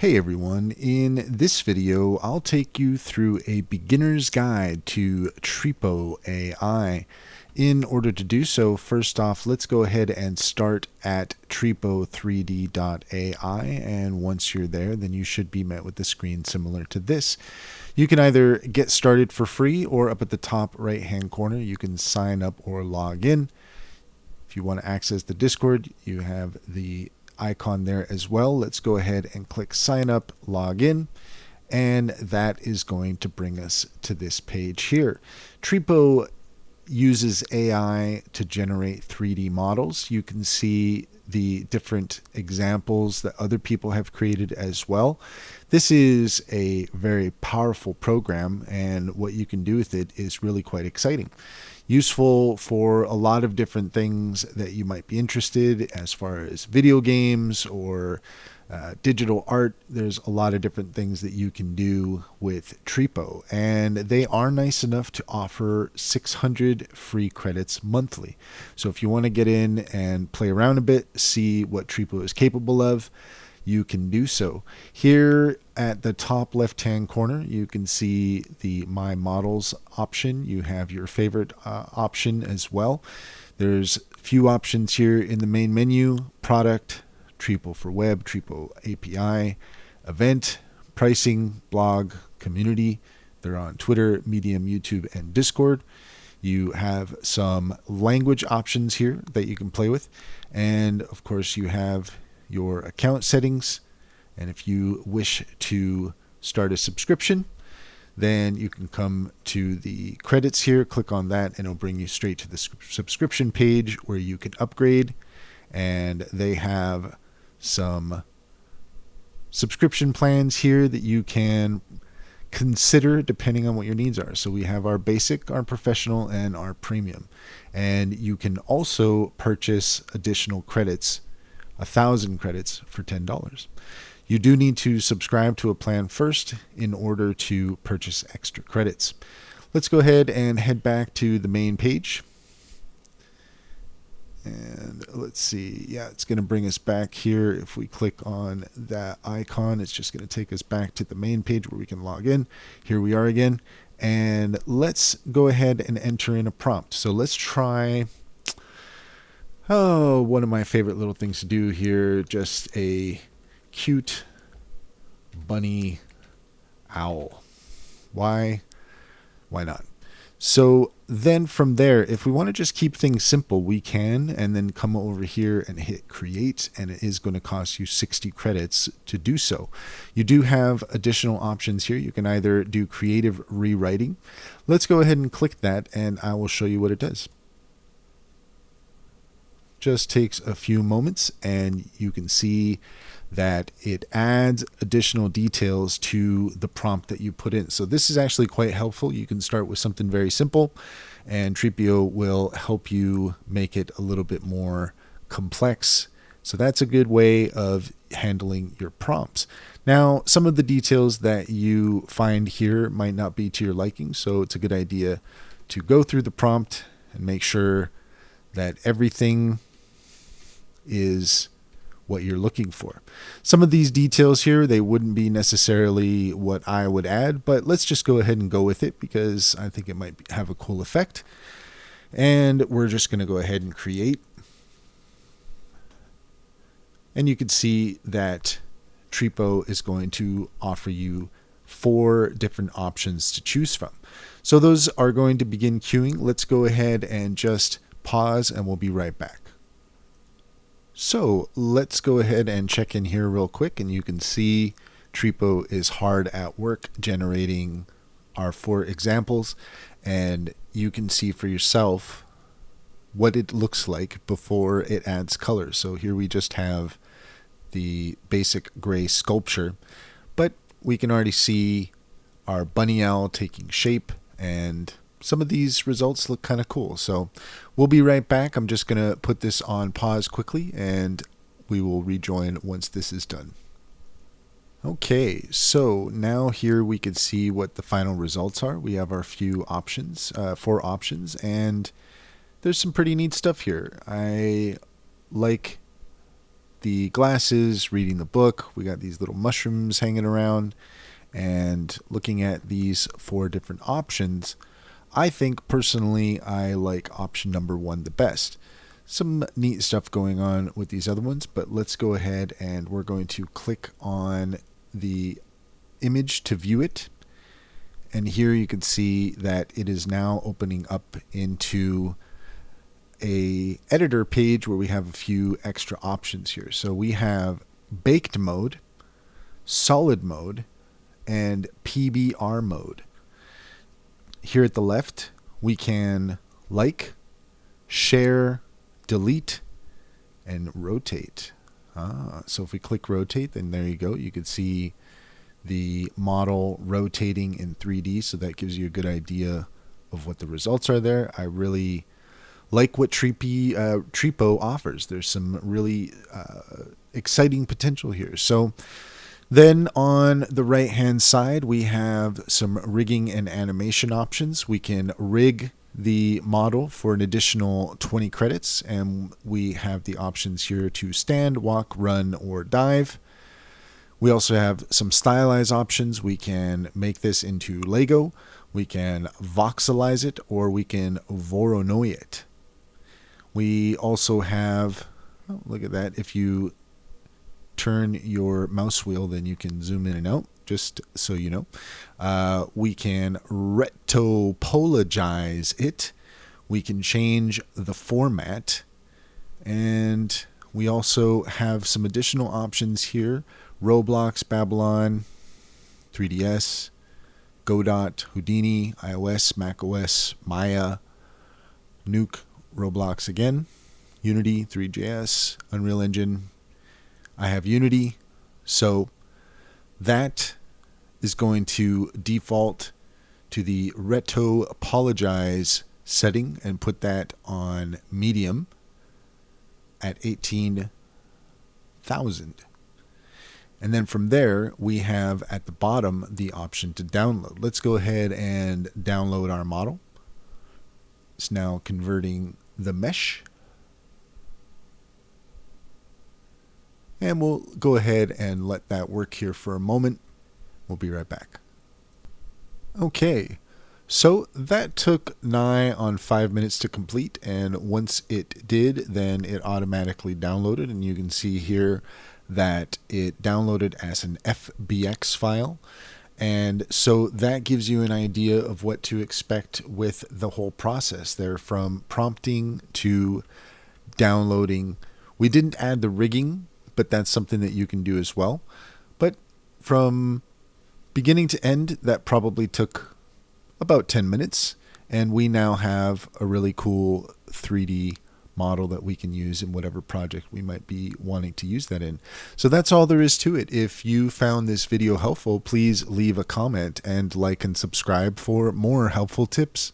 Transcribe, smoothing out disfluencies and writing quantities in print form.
Hey everyone, in this video I'll take you through a beginner's guide to Tripo AI. In order to do so, first off, let's go ahead and start at tripo3d.ai, and once you're there, then you should be met with a screen similar to this. You can either get started for free, or up at the top right hand corner you can sign up or log in. If you want to access the Discord, you have the icon there as well. Let's go ahead and click sign up, log in, and that is going to bring us to this page here. Tripo uses AI to generate 3D models. You can see the different examples that other people have created as well. This is a very powerful program, and what you can do with it is really quite exciting. Useful for a lot of different things that you might be interested as far as video games or digital art. There's a lot of different things that you can do with Tripo, and they are nice enough to offer 600 free credits monthly. So if you want to get in and play around a bit, see what Tripo is capable of, you can do so. Here at the top left hand corner you can see the My Models option. You have your favorite option as well. There's a few options here in the main menu: product, Tripo for web, Tripo API, event, pricing, blog, community. They're on Twitter, Medium, YouTube, and Discord. You have some language options here that you can play with, and of course you have your account settings. And if you wish to start a subscription, then you can come to the credits here, click on that, and it'll bring you straight to the subscription page where you can upgrade. And they have some subscription plans here that you can consider depending on what your needs are. So we have our basic, our professional, and our premium. And you can also purchase additional credits, 1,000 credits for $10. You do need to subscribe to a plan first in order to purchase extra credits. Let's go ahead and head back to the main page. And let's see, yeah, it's going to bring us back here. If we click on that icon, it's just going to take us back to the main page where we can log in. Here we are again. And let's go ahead and enter in a prompt. So let's try, one of my favorite little things to do here, just a cute bunny owl. Why not? So then from there, if we want to just keep things simple, we can, and then come over here and hit create, and it is going to cost you 60 credits to do so. You do have additional options here. You can either do creative rewriting. Let's go ahead and click that, and I will show you what it does. Just takes a few moments, and you can see that it adds additional details to the prompt that you put in. So this is actually quite helpful. You can start with something very simple, and Tripo will help you make it a little bit more complex. So that's a good way of handling your prompts. Now, some of the details that you find here might not be to your liking, so it's a good idea to go through the prompt and make sure that everything is what you're looking for. Some of these details here, they wouldn't be necessarily what I would add, but let's just go ahead and go with it because I think it might have a cool effect. And we're just going to go ahead and create. And you can see that Tripo is going to offer you 4 different options to choose from. So those are going to begin queuing. Let's go ahead and just pause, and we'll be right back. So let's go ahead and check in here real quick, and you can see Tripo is hard at work generating our 4 examples, and you can see for yourself what it looks like before it adds color. So here we just have the basic gray sculpture, but we can already see our bunny owl taking shape, and some of these results look kind of cool. So we'll be right back. I'm just going to put this on pause quickly, and we will rejoin once this is done. Okay, so now here we can see what the final results are. We have our few options, 4 options, and there's some pretty neat stuff here. I like the glasses, reading the book. We got these little mushrooms hanging around, and looking at these 4 different options, I think personally I like option number 1 the best. Some neat stuff going on with these other ones, but let's go ahead and we're going to click on the image to view it. And here you can see that it is now opening up into a editor page where we have a few extra options here. So we have baked mode, solid mode, and PBR mode. Here at the left, we can like, share, delete, and rotate. So if we click rotate, then there you go. You can see the model rotating in 3D, so that gives you a good idea of what the results are there. I really like what Tripo offers. There's some really exciting potential here. So then on the right hand side, we have some rigging and animation options. We can rig the model for an additional 20 credits, and we have the options here to stand, walk, run, or dive. We also have some stylize options. We can make this into Lego, we can voxelize it, or we can Voronoi it. We also have, oh, look at that, if you turn your mouse wheel, then you can zoom in and out, just so you know. We can retopologize it. We can change the format. And we also have some additional options here. Roblox, Babylon, 3DS, Godot, Houdini, iOS, macOS, Maya, Nuke, Roblox again, Unity, 3JS, Unreal Engine. I have Unity, so that is going to default to the retopologize setting and put that on medium at 18,000. And then from there, we have at the bottom the option to download. Let's go ahead and download our model. It's now converting the mesh. And we'll go ahead and let that work here for a moment. We'll be right back. Okay, so that took nigh on 5 minutes to complete, and once it did, then it automatically downloaded, and you can see here that it downloaded as an FBX file. And so that gives you an idea of what to expect with the whole process there, from prompting to downloading. We didn't add the rigging, but that's something that you can do as well. But from beginning to end, that probably took about 10 minutes. And we now have a really cool 3D model that we can use in whatever project we might be wanting to use that in. So that's all there is to it. If you found this video helpful, please leave a comment and like and subscribe for more helpful tips.